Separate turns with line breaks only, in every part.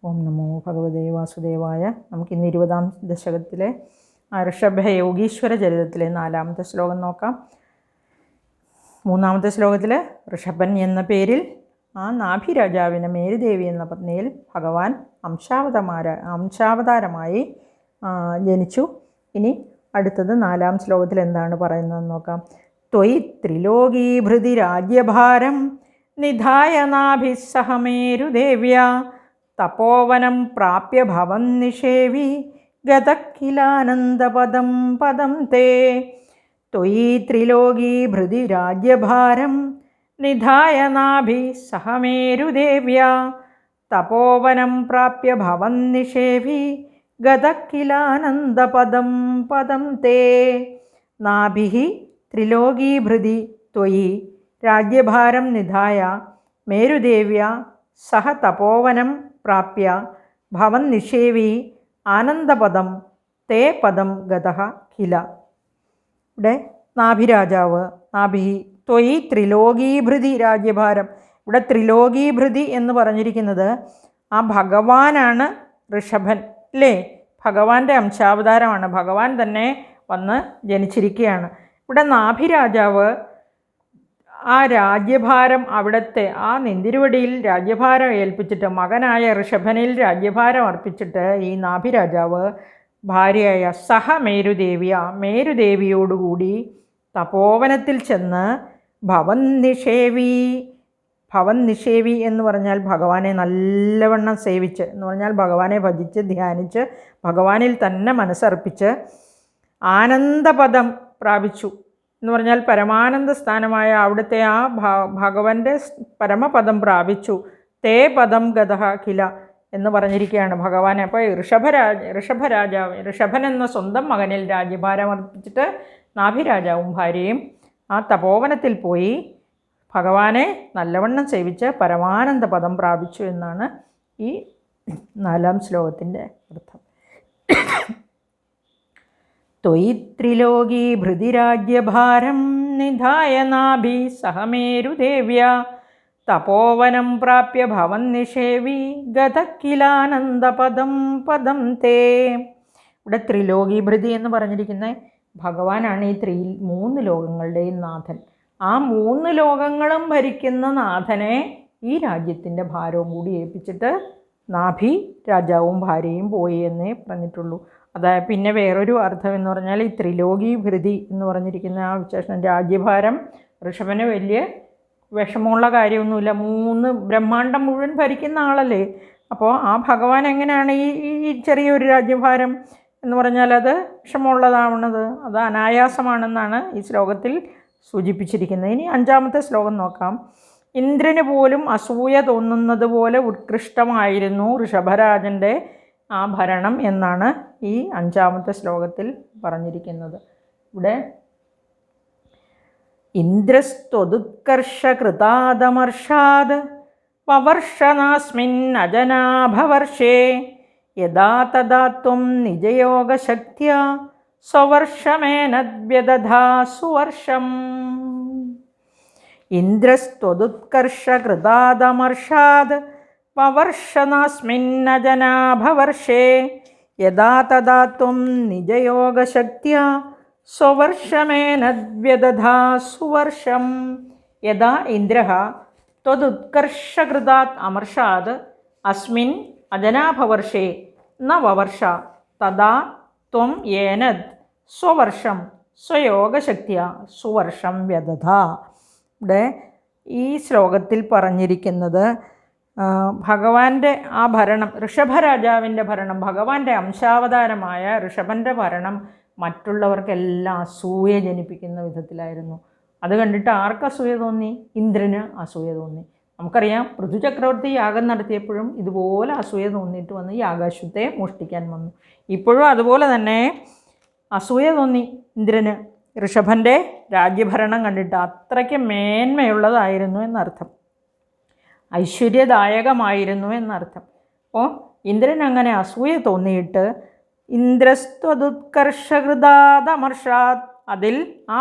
ഓം നമോ ഭഗവതേ വാസുദേവായ. നമുക്കിന്ന് 20-ാം ദശകത്തിലെ ഋഷഭ യോഗീശ്വര ചരിതത്തിലെ 4-ാമത്തെ ശ്ലോകം നോക്കാം. 3-ാമത്തെ ശ്ലോകത്തിൽ ഋഷഭൻ എന്ന പേരിൽ ആ നാഭിരാജാവിന് മേരുദേവി എന്ന പത്നിയിൽ ഭഗവാൻ അംശാവതാരമായി ജനിച്ചു. ഇനി അടുത്തത് 4-ാം ശ്ലോകത്തിൽ എന്താണ് പറയുന്നതെന്ന് നോക്കാം. ത്വയി ത്രിലോകീഭൃതി രാജ്യഭാരം നിധായ നാഭിസ്സഹ മേരുദേവ്യ തപോവനം പ്രാപ്യ ഭവൻ നിഷേവി ഗതക്കിലാനന്ദപദം പദം തേ. ത്വയി ത്രിലോകീഭൃതി രാജ്യഭാരം നിധായ നാഭി സഹ മേരുദേവ്യ തപോവനം പ്രാപ്യ ഭവൻ നിഷേവി ഗതക്കിലാനന്ദപദം പദം തേ. നാഭിഃ ത്രിലോകീഭൃതി ത്വയി രാജ്യഭാരം നിധായ മേരുദേവ്യ സഹ തപോവനം പ്രാപ്യ ഭവൻ നിഷേവി ആനന്ദപദം തേ പദം ഗതഃ കില. ഇവിടെ നാഭിരാജാവ് ത്വയി ത്രിലോകീഭൃതി രാജ്യഭാരം. ഇവിടെ ത്രിലോകീഭൃതി എന്ന് പറഞ്ഞിരിക്കുന്നത് ആ ഭഗവാനാണ് ഋഷഭൻ അല്ലേ? ഭഗവാന്റെ അംശാവതാരമാണ്. ഭഗവാൻ തന്നെ വന്ന് ജനിച്ചിരിക്കുകയാണ്. ഇവിടെ നാഭിരാജാവ് ആ രാജ്യഭാരം അവിടുത്തെ ആ നെന്തിരുവടിയിൽ രാജ്യഭാരം ഏൽപ്പിച്ചിട്ട് മകനായ ഋഷഭനിൽ രാജ്യഭാരം അർപ്പിച്ചിട്ട് ഈ നാഭിരാജാവ് ഭാര്യയായ സഹ മേരുദേവിയോടുകൂടി തപോവനത്തിൽ ചെന്ന് ഭവൻ നിഷേവി എന്ന് പറഞ്ഞാൽ ഭഗവാനെ നല്ലവണ്ണം സേവിച്ച് എന്ന് പറഞ്ഞാൽ ഭഗവാനെ ഭജിച്ച് ധ്യാനിച്ച് ഭഗവാനിൽ തന്നെ മനസ്സർപ്പിച്ച് ആനന്ദപദം പ്രാപിച്ചു എന്ന് പറഞ്ഞാൽ പരമാനന്ദ സ്ഥാനമായ അവിടുത്തെ ആ ഭഗവൻ്റെ പരമപദം പ്രാപിച്ചു. തേ പദം ഗതഃ കില എന്ന് പറഞ്ഞിരിക്കുകയാണ് ഭഗവാനെ. അപ്പോൾ ഋഷഭൻ എന്ന സ്വന്തം മകനിൽ രാജ്യഭാരം അർപ്പിച്ചിട്ട് നാഭിരാജാവും ഭാര്യയും ആ തപോവനത്തിൽ പോയി ഭഗവാനെ നല്ലവണ്ണം സേവിച്ച് പരമാനന്ദ പദം പ്രാപിച്ചു എന്നാണ് ഈ 4-ാം ശ്ലോകത്തിൻ്റെ അർത്ഥം. ത്വയി ത്രിലോകീഭൃതി രാജ്യഭാരം നിധായ നാഭി സഹ മേരുദേവ്യ തപോവനം പ്രാപ്യ ഭവൻ നിഷേവി ഗതക്കിലാനന്ദപദം പദം തേ. ഇവിടെ ത്രിലോകീഭൃതി എന്ന് പറഞ്ഞിരിക്കുന്ന ഭഗവാനാണ് ഈ 3 ലോകങ്ങളുടെയും നാഥൻ. ആ 3 ലോകങ്ങളും ഭരിക്കുന്ന നാഥനെ ഈ രാജ്യത്തിൻ്റെ ഭാരവും കൂടി ഏൽപ്പിച്ചിട്ട് നാഭി രാജാവും ഭാര്യയും പോയി എന്നേ പറഞ്ഞിട്ടുള്ളൂ. അതായത് പിന്നെ വേറൊരു അർത്ഥം എന്ന് പറഞ്ഞാൽ ഈ ത്രിലോകീഭൃതി എന്ന് പറഞ്ഞിരിക്കുന്ന ആ വിശേഷണം രാജ്യഭാരം ഋഷഭന് വലിയ വിഷമമുള്ള കാര്യമൊന്നുമില്ല. 3 ബ്രഹ്മാണ്ടം മുഴുവൻ ഭരിക്കുന്ന ആളല്ലേ. അപ്പോൾ ആ ഭഗവാൻ എങ്ങനെയാണ് ഈ ചെറിയൊരു രാജ്യഭാരം എന്ന് പറഞ്ഞാൽ അത് വിഷമമുള്ളതാവുന്നത്? അത് അനായാസമാണെന്നാണ് ഈ ശ്ലോകത്തിൽ സൂചിപ്പിച്ചിരിക്കുന്നത്. ഇനി 5-ാമത്തെ ശ്ലോകം നോക്കാം. ഇന്ദ്രന് പോലും അസൂയ തോന്നുന്നത് പോലെ ഉത്കൃഷ്ടമായിരുന്നു ഋഷഭരാജൻ്റെ ആ ഭരണം എന്നാണ് ഈ 5-ാമത്തെ ശ്ലോകത്തിൽ പറഞ്ഞിരിക്കുന്നത്. ഇവിടെ ഇന്ദ്രസ്ത്വദുത്കർഷകൃതാദമർഷാദ് വവർഷനാസ്മിൻ അജനാഭവർഷേ യഥാ തഥാ ത്വം നിജയോഗശക്ത്യാ സ്വവർഷമേനദ്വ്യദധാ സുവർഷം. ഇന്ദ്രസ്ത്വദുത്കർഷകൃതാദമർഷാദ് വവർഷനാസ്മിന്നജനാഭവർഷേ യഥാ തഥാ ത്വം നിജയോഗശക്ത്യാ സ്വവർഷമേനദ്വ്യദധാ സുവർഷം. യഥാ ഇന്ദ്രഃ ത്വദുത്കർഷകൃതാത് അമർഷാദ് അസ്മിൻ അജനാഭവർഷേ ന വവർഷ തഥാ ത്വം യേനദ് സ്വവർഷം സ്വയോഗശക്ത്യാ സുവർഷം വ്യദധാ. ഇവിടെ ഈ ശ്ലോകത്തിൽ പറഞ്ഞിരിക്കുന്നത് ഭഗവാന്റെ ആ ഭരണം, ഋഷഭരാജാവിൻ്റെ ഭരണം, ഭഗവാന്റെ അംശാവതാരമായ ഋഷഭൻ്റെ ഭരണം മറ്റുള്ളവർക്കെല്ലാം അസൂയ ജനിപ്പിക്കുന്ന വിധത്തിലായിരുന്നു. അത് കണ്ടിട്ട് ആർക്ക് അസൂയ തോന്നി? ഇന്ദ്രന് അസൂയ തോന്നി. നമുക്കറിയാം പൃഥ്വിചക്രവർത്തി യാഗം നടത്തിയപ്പോഴും ഇതുപോലെ അസൂയ തോന്നിയിട്ട് വന്ന് ഈ ആകാശത്തെ മോഷ്ടിക്കാൻ വന്നു. ഇപ്പോഴും അതുപോലെ തന്നെ അസൂയ തോന്നി ഇന്ദ്രന് ഋഷഭൻ്റെ രാജ്യഭരണം കണ്ടിട്ട്. അത്രയ്ക്ക് മേന്മയുള്ളതായിരുന്നു എന്നർത്ഥം, ഐശ്വര്യദായകമായിരുന്നു എന്നർത്ഥം. അപ്പോൾ ഇന്ദ്രൻ അങ്ങനെ അസൂയ തോന്നിയിട്ട് ഇന്ദ്രസ്ത്വദുത്കർഷകൃതാദമർഷാത്, അതിൽ ആ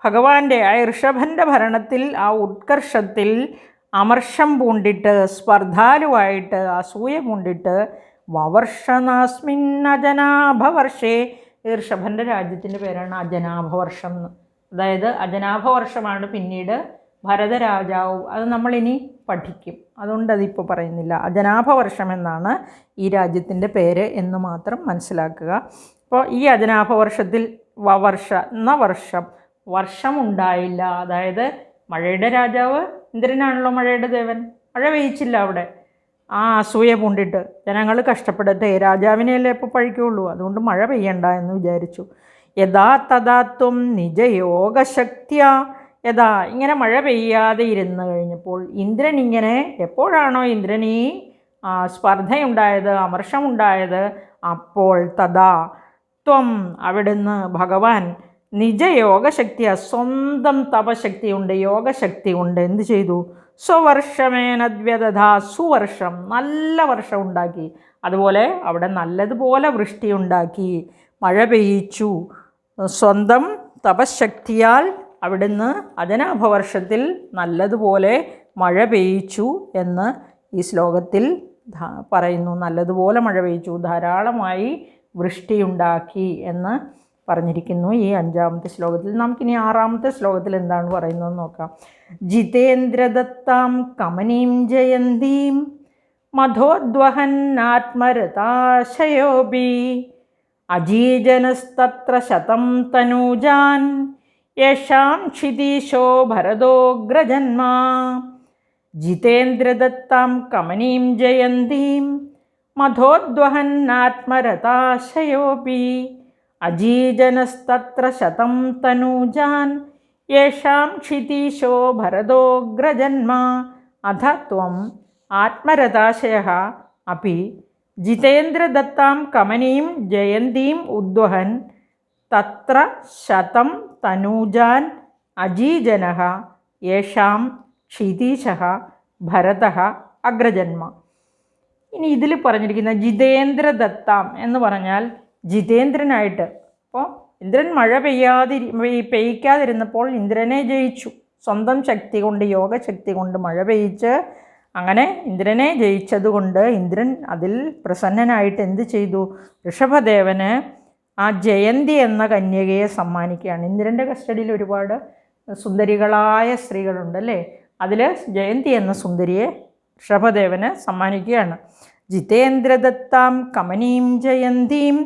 ഭഗവാന്റെ ആ ഋഷഭൻ്റെ ഭരണത്തിൽ ആ ഉത്കർഷത്തിൽ അമർഷം പൂണ്ടിട്ട് സ്പർദ്ധാലുവായിട്ട് അസൂയ പൂണ്ടിട്ട് വവർഷനാസ്മിൻ അജനാഭവർഷേ, ഈ ഋഷഭൻ്റെ രാജ്യത്തിൻ്റെ പേരാണ് അജനാഭവർഷം എന്ന്. അതായത് അജനാഭവർഷമാണ് പിന്നീട് ഭരതരാജാവ്, അത് നമ്മളിനി പഠിക്കും, അതുകൊണ്ട് അതിപ്പോൾ പറയുന്നില്ല. അജനാഭവർഷം എന്നാണ് ഈ രാജ്യത്തിൻ്റെ പേര് എന്ന് മാത്രം മനസ്സിലാക്കുക. അപ്പോൾ ഈ അജനാഭവർഷത്തിൽ വവർഷ എന്ന വർഷമുണ്ടായില്ല. അതായത് മഴയുടെ രാജാവ് ഇന്ദ്രനാണല്ലോ, മഴയുടെ ദേവൻ. മഴ പെയ്ച്ചില്ല അവിടെ. ആ അസൂയ പൂണ്ടിട്ട് ജനങ്ങൾ കഷ്ടപ്പെടട്ടെ, രാജാവിനെയല്ലേ ഇപ്പോൾ പഴിക്കുള്ളൂ, അതുകൊണ്ട് മഴ പെയ്യണ്ട എന്ന് വിചാരിച്ചു. യഥാ തഥാത്വം നിജയോഗശക്തിയ, യഥാ ഇങ്ങനെ മഴ പെയ്യാതെ ഇരുന്ന് കഴിഞ്ഞപ്പോൾ ഇന്ദ്രൻ ഇങ്ങനെ, എപ്പോഴാണോ ഇന്ദ്രൻ ഈ സ്പർദ്ധയുണ്ടായത്, അമർഷമുണ്ടായത്, അപ്പോൾ തഥാ ത്വം അവിടുന്ന് ഭഗവാൻ നിജയോഗശക്തിയ സ്വന്തം തപശക്തി കൊണ്ട്, യോഗശക്തി കൊണ്ട് എന്ത് ചെയ്തു? സ്വവർഷമേനദ്വ്യതഥാ, സുവർഷം നല്ല വർഷം ഉണ്ടാക്കി. അതുപോലെ അവിടെ നല്ലതുപോലെ വൃഷ്ടി ഉണ്ടാക്കി, മഴ പെയ്യിച്ചു. സ്വന്തം തപശക്തിയാൽ അവിടുന്ന് അജനാഭവർഷത്തിൽ നല്ലതുപോലെ മഴ പെയ്യിച്ചു എന്ന് ഈ ശ്ലോകത്തിൽ പറയുന്നു. നല്ലതുപോലെ മഴ പെയ്യിച്ചു, ധാരാളമായി വൃഷ്ടിയുണ്ടാക്കി എന്ന് പറഞ്ഞിരിക്കുന്നു ഈ 5ാമത്തെ ശ്ലോകത്തിൽ. നമുക്കിനി 6ാമത്തെ ശ്ലോകത്തിൽ എന്താണ് പറയുന്നതെന്ന് നോക്കാം. ജിതേന്ദ്രദത്താം കമനീം ജയന്തീം മധോദ്വഹന്നാത്മരതാശയോപി അജീജനസ്തത്ര ശതം തനൂജാൻ യേഷാം ക്ഷിതീശോ ഭരതോഗ്രജന്മാ. ജിതേന്ദ്രദത്താം കമനീം ജയന്തീം മധോദ്വഹന്നാത്മരതാശയോപി അജീജനസ്തത്ര ശതം തനൂജാൻ യേഷാം ക്ഷിതീശോ ഭരതോഗ്രജന്മാ. അധ ത്വം ആത്മരഥാശയഃ അപി ജിതേന്ദ്രദത്താം കമനീം ജയന്തീം ഉദ്വഹൻ തത്ര ശതം തനൂജാൻ അജീജനഃ യേഷാം ക്ഷിതീശഃ ഭരതഃ അഗ്രജന്മ. ഇനി ഇതിൽ പറഞ്ഞിരിക്കുന്ന ജിതേന്ദ്രദത്താം എന്ന് പറഞ്ഞാൽ ജിതേന്ദ്രനായിട്ട്. അപ്പോൾ ഇന്ദ്രൻ മഴ പെയ്യിക്കാതിരുന്നപ്പോൾ ഇന്ദ്രനെ ജയിച്ചു. സ്വന്തം ശക്തി കൊണ്ട്, യോഗശക്തി കൊണ്ട് മഴ പെയ്യിച്ച്, അങ്ങനെ ഇന്ദ്രനെ ജയിച്ചതുകൊണ്ട് ഇന്ദ്രൻ അതിൽ പ്രസന്നനായിട്ട് എന്ത് ചെയ്തു? ഋഷഭദേവന് ആ ജയന്തി എന്ന കന്യകയെ സമ്മാനിക്കുകയാണ്. ഇന്ദ്രൻ്റെ കസ്റ്റഡിയിൽ ഒരുപാട് സുന്ദരികളായ സ്ത്രീകളുണ്ടല്ലേ, അതിൽ ജയന്തി എന്ന സുന്ദരിയെ ഋഷഭദേവന് സമ്മാനിക്കുകയാണ്. ജിതേന്ദ്രദത്താം കമനീം ജയന്തീം,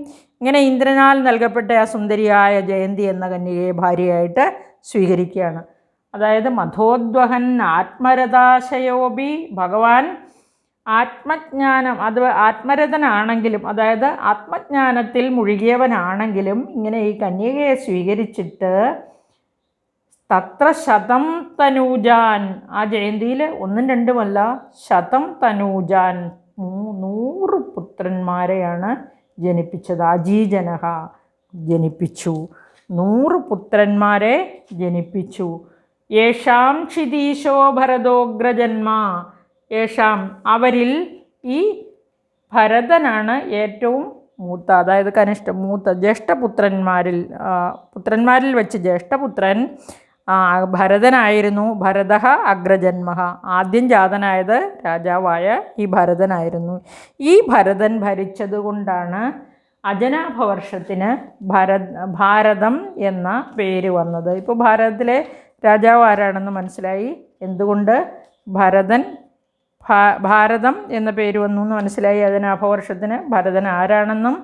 ഇങ്ങനെ ഇന്ദ്രനാൽ നൽകപ്പെട്ട ആ സുന്ദരിയായ ജയന്തി എന്ന കന്യകയെ ഭാര്യയായിട്ട് സ്വീകരിക്കുകയാണ്. അതായത് മധോദ്വഹൻ ആത്മരഥാശയോപി, ഭഗവാൻ ആത്മജ്ഞാനം, അത് ആത്മരഥനാണെങ്കിലും, അതായത് ആത്മജ്ഞാനത്തിൽ മുഴുകിയവനാണെങ്കിലും ഇങ്ങനെ ഈ കന്യകയെ സ്വീകരിച്ചിട്ട് തത്ര ശതം തനൂജാൻ, ആ ജയന്തിയിൽ 1ഉം 2ഉമല്ല, ശതം തനൂജാൻ 100 പുത്രന്മാരെയാണ് ജനിപ്പിച്ചത്. അജീജനഃ ജനിപ്പിച്ചു, 100 പുത്രന്മാരെ ജനിപ്പിച്ചു. യേഷാം ക്ഷിതീശോ ഭരതോഗ്രജന്മാ, യേഷാം അവരിൽ ഈ ഭരതനാണ് ഏറ്റവും മൂത്ത, അതായത് മൂത്ത ജ്യേഷ്ഠപുത്രന്മാരിൽ വെച്ച് ജ്യേഷ്ഠപുത്രൻ ഭരതനായിരുന്നു. ഭരതഃ അഗ്രജന്മഃ, ആദ്യം ജാതനായത് രാജാവായ ഈ ഭരതനായിരുന്നു. ഈ ഭരതൻ ഭരിച്ചതുകൊണ്ടാണ് അജനാഭവർഷത്തിന് ഭാരതം എന്ന പേര് വന്നത്. ഇപ്പോൾ ഭാരതത്തിലെ രാജാവ് ആരാണെന്ന് മനസ്സിലായി. എന്തുകൊണ്ട് ഭാരതം എന്ന പേര് വന്നു എന്ന് മനസ്സിലായി. അജനാഭവർഷത്തിന് ഭരതൻ ആരാണെന്നും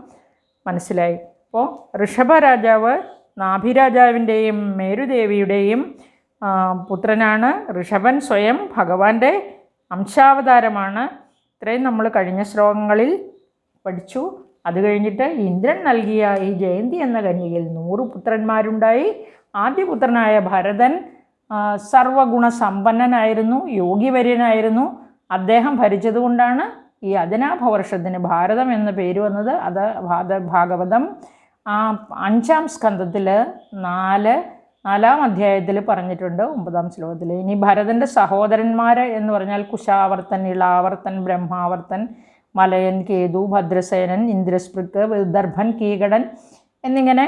മനസ്സിലായി. അപ്പോൾ ഋഷഭ രാജാവ് നാഭിരാജാവിൻ്റെയും മേരുദേവിയുടെയും പുത്രനാണ്. ഋഷഭൻ സ്വയം ഭഗവാന്റെ അംശാവതാരമാണ്. ഇത്രയും നമ്മൾ കഴിഞ്ഞ ശ്ലോകങ്ങളിൽ പഠിച്ചു. അത് കഴിഞ്ഞിട്ട് ഇന്ദ്രൻ നൽകിയ ഈ ജയന്തി എന്ന കന്യകയിൽ 100 പുത്രന്മാരുണ്ടായി. ആദ്യപുത്രനായ ഭരതൻ സർവഗുണസമ്പന്നനായിരുന്നു, യോഗിവര്യനായിരുന്നു. അദ്ദേഹം ഭരിച്ചതുകൊണ്ടാണ് ഈ അജനാഭവർഷത്തിന് ഭാരതം എന്ന പേര് വന്നത്. അത് ഭാഗവതം 5ാം സ്കന്ധത്തിൽ 4ാം അധ്യായത്തിൽ പറഞ്ഞിട്ടുണ്ട്, 9ാം ശ്ലോകത്തിൽ. ഇനി ഭരതൻ്റെ സഹോദരന്മാർ എന്ന് പറഞ്ഞാൽ കുശാവർത്തൻ, ഇളാവർത്തൻ, ബ്രഹ്മാവർത്തൻ, മലയൻ, കേതു, ഭദ്രസേനൻ, ഇന്ദ്രസ്പൃക്ക്, വിദർഭൻ, കീകടൻ എന്നിങ്ങനെ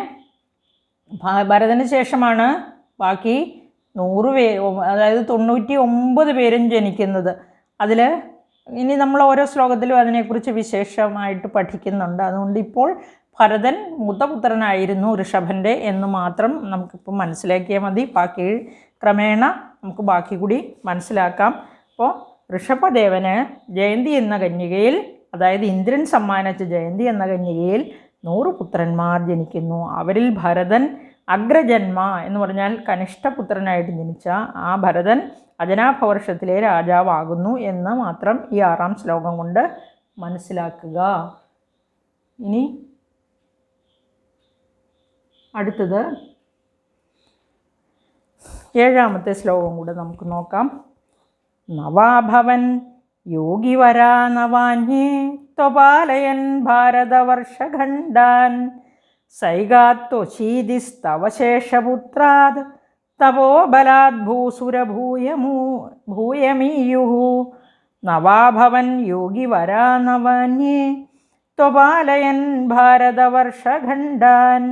ഭരതന് ശേഷമാണ് ബാക്കി അതായത് 99 പേരും ജനിക്കുന്നത്. അതിൽ ഇനി നമ്മൾ ഓരോ ശ്ലോകത്തിലും അതിനെക്കുറിച്ച് വിശേഷമായിട്ട് പഠിക്കുന്നുണ്ട്. അതുകൊണ്ട് ഇപ്പോൾ ഭരതൻ മൂത്തപുത്രനായിരുന്നു ഋഷഭൻ്റെ എന്ന് മാത്രം നമുക്കിപ്പോൾ മനസ്സിലാക്കിയാൽ മതി. ബാക്കി ക്രമേണ നമുക്ക് ബാക്കി കൂടി മനസ്സിലാക്കാം. അപ്പോൾ ഋഷഭദേവന് ജയന്തി എന്ന കന്യകയിൽ, അതായത് ഇന്ദ്രൻ സമ്മാനിച്ച ജയന്തി എന്ന കന്യകയിൽ 100 പുത്രന്മാർ ജനിക്കുന്നു. അവരിൽ ഭരതൻ അഗ്രജന്മ എന്ന് പറഞ്ഞാൽ കനിഷ്ഠപുത്രനായിട്ട് ജനിച്ച ആ ഭരതൻ അജനാഭവർഷത്തിലെ രാജാവാകുന്നു എന്ന് മാത്രം ഈ 6-ാം ശ്ലോകം കൊണ്ട് മനസ്സിലാക്കുക. ഇനി അടുത്തത് 7-ാമത്തെ ശ്ലോകം കൂടെ നമുക്ക് നോക്കാം. നവാഭവൻ യോഗിവരാ നവാന്യേ ത്വപാലയൻ ഭാരതവർഷഖണ്ഡാൻ സൈഗാത്വശീതിസ്തവശേഷപുത്രാത് തപോബലാത് ഭൂയമീയുഃ. നവാഭവൻ യോഗിവരാ നവാന്യേ ത്വപാലയൻ ഭാരതവർഷഖണ്ഡാൻ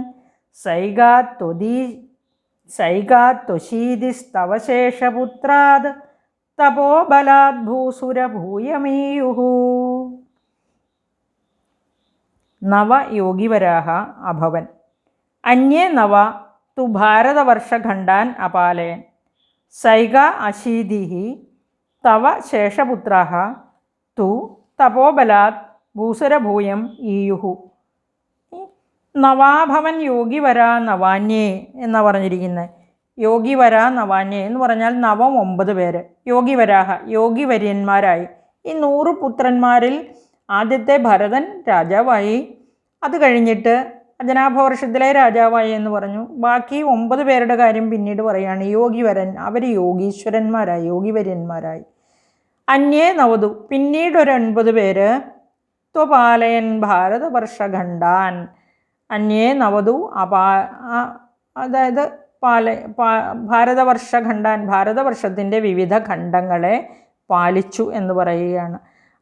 സൈഗാത്വശീതിസ്തവശേഷപുത്രാത് തപോബലാത് ഭൂയമീയുഃ. നവ യോഗിവരാഹ അഭവൻ അന്യേ നവ തു ഭാരതവർഷഖണ്ഡാൻ അപാലയൻ സൈഗ അശീതിഃ തവ ശേഷപുത്രാഃ തു തപോബലാത് ഭൂസുരഭൂയം ഈയുഃ. നവാഭവൻ യോഗിവരാ നവാന്യേ എന്നാണ് പറഞ്ഞിരിക്കുന്നത്. യോഗിവരാ നവാന്യേ എന്ന് പറഞ്ഞാൽ 9 പേര്. യോഗിവരാഹ യോഗിവര്യന്മാരായി. ഈ 100 പുത്രന്മാരിൽ ആദ്യത്തെ ഭരതൻ രാജാവായി. അത് കഴിഞ്ഞിട്ട് അജനാഭവർഷത്തിലെ രാജാവായി എന്ന് പറഞ്ഞു. ബാക്കി 9 പേരുടെ കാര്യം പിന്നീട് പറയുകയാണ്. യോഗിവരൻ, അവർ യോഗീശ്വരന്മാരായി, യോഗിവര്യന്മാരായി. അന്യേ നവതു, പിന്നീട് ഒരു 9 പേര് ത്വപാലയൻ ഭാരതവർഷഖണ്ഡാൻ. അന്യേ നവതു അതായത് ഭാരതവർഷഖണ്ഡാൻ, ഭാരതവർഷത്തിൻ്റെ വിവിധ ഖണ്ഡങ്ങളെ പാലിച്ചു എന്ന് പറയുകയാണ്.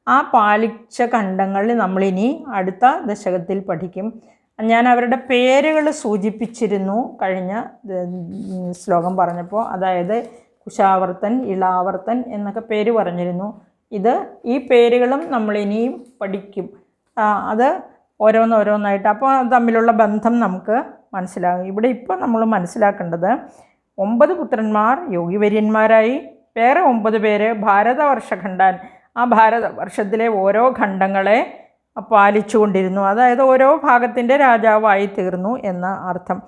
ആ പാലിച്ച ഖണ്ഡങ്ങളിൽ നമ്മളിനി അടുത്ത ദശകത്തിൽ പഠിക്കും. ഞാൻ അവരുടെ പേരുകൾ സൂചിപ്പിച്ചിരുന്നു കഴിഞ്ഞ ശ്ലോകം പറഞ്ഞപ്പോൾ. അതായത് കുശാവർത്തൻ, ഇളാവർത്തൻ എന്നൊക്കെ പേര് പറഞ്ഞിരുന്നു. ഈ പേരുകളും നമ്മളിനിയും പഠിക്കും. അത് ഓരോന്നായിട്ട്. അപ്പോൾ തമ്മിലുള്ള ബന്ധം നമുക്ക് മനസ്സിലാകും. ഇവിടെ ഇപ്പോൾ നമ്മൾ മനസ്സിലാക്കേണ്ടത് 9 പുത്രന്മാർ യോഗിവര്യന്മാരായി, വേറെ 9 പേര് ഭാരതവർഷഖണ്ഡാൻ, ആ ഭാരതവർഷത്തിലെ ഓരോ ഖണ്ഡങ്ങളെ പാലിച്ചുകൊണ്ടിരുന്നു. അതായത് ഓരോ ഭാഗത്തിൻ്റെ രാജാവായി തീർന്നു എന്ന അർത്ഥം.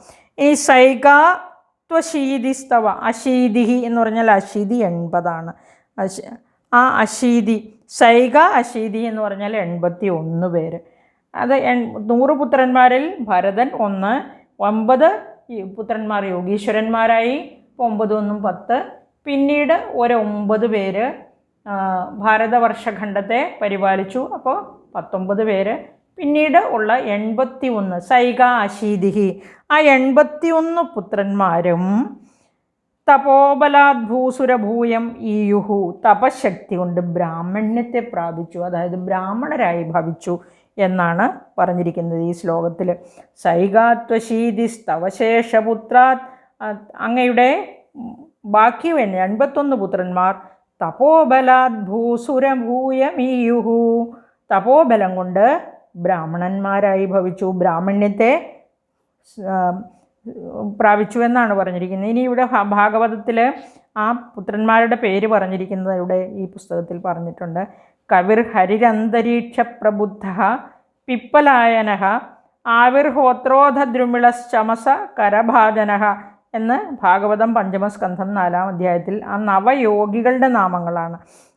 ഈ സൈകാത്വശീതിസ്തവ, അശീതി എന്ന് പറഞ്ഞാൽ അശീതി 80 ആ അശീതി, സൈക അശീതി എന്ന് പറഞ്ഞാൽ 81 പേര്. അത് 100 പുത്രന്മാരിൽ ഭരതൻ 1, 9 പുത്രന്മാർ യോഗീശ്വരന്മാരായി. 9 1 10. പിന്നീട് 9 പേര് ഭാരതവർഷഖണ്ഡത്തെ പരിപാലിച്ചു. അപ്പോൾ 19 പേര്. പിന്നീട് ഉള്ള 81 സൈക അശീതി, ആ 81 പുത്രന്മാരും തപോബലാത് ഭൂസുരഭൂയം ഈയുഹു, തപശക്തി കൊണ്ട് ബ്രാഹ്മണ്യത്തെ പ്രാപിച്ചു, അതായത് ബ്രാഹ്മണരായി ഭവിച്ചു എന്നാണ് പറഞ്ഞിരിക്കുന്നത് ഈ ശ്ലോകത്തിൽ. സൈഗാത്വശീതിസ്തവശേഷപുത്രാത്, അങ്ങയുടെ ബാക്കി 81 പുത്രന്മാർ തപോബലാത് ഭൂസുരഭൂയമീയുഹു, തപോബലം കൊണ്ട് ബ്രാഹ്മണന്മാരായി ഭവിച്ചു, ബ്രാഹ്മണ്യത്തെ പ്രാപിച്ചു എന്നാണ് പറഞ്ഞിരിക്കുന്നത്. ഇനി ഇവിടെ ഭാഗവതത്തിൽ ആ പുത്രന്മാരുടെ പേര് പറഞ്ഞിരിക്കുന്നത് ഇവിടെ ഈ പുസ്തകത്തിൽ പറഞ്ഞിട്ടുണ്ട്. കവിർ ഹരിരന്തരീക്ഷ പ്രബുദ്ധ പിപ്പലായന ആവിർഹോത്രോധദ്രുമിളശ്ചമസ കരഭാജന എന്ന് ഭാഗവതം 5ാം സ്കന്ധം 4ാം അധ്യായത്തിൽ ആ നവയോഗികളുടെ നാമങ്ങളാണ്.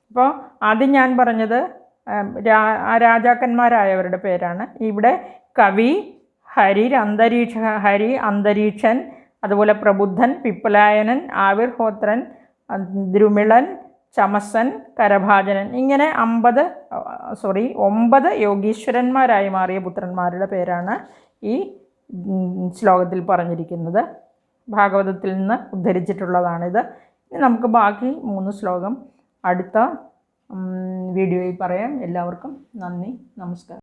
അപ്പോൾ ആദ്യം ഞാൻ പറഞ്ഞത് രാജാക്കന്മാരായവരുടെ പേരാണ്. ഇവിടെ കവി, ഹരി അന്തരീക്ഷൻ, അതുപോലെ പ്രബുദ്ധൻ, പിപ്പലായനൻ, ആവിർഹോത്രൻ, ദ്രുമിളൻ, ചമസൻ, കരഭാജനൻ, ഇങ്ങനെ 9 യോഗീശ്വരന്മാരായി മാറിയ പുത്രന്മാരുടെ പേരാണ് ഈ ശ്ലോകത്തിൽ പറഞ്ഞിരിക്കുന്നത്. ഭാഗവതത്തിൽ നിന്ന് ഉദ്ധരിച്ചിട്ടുള്ളതാണിത്. ഇനി നമുക്ക് ബാക്കി 3 ശ്ലോകം അടുത്ത വീഡിയോയിൽ പറയാം. എല്ലാവർക്കും നന്ദി, നമസ്കാരം.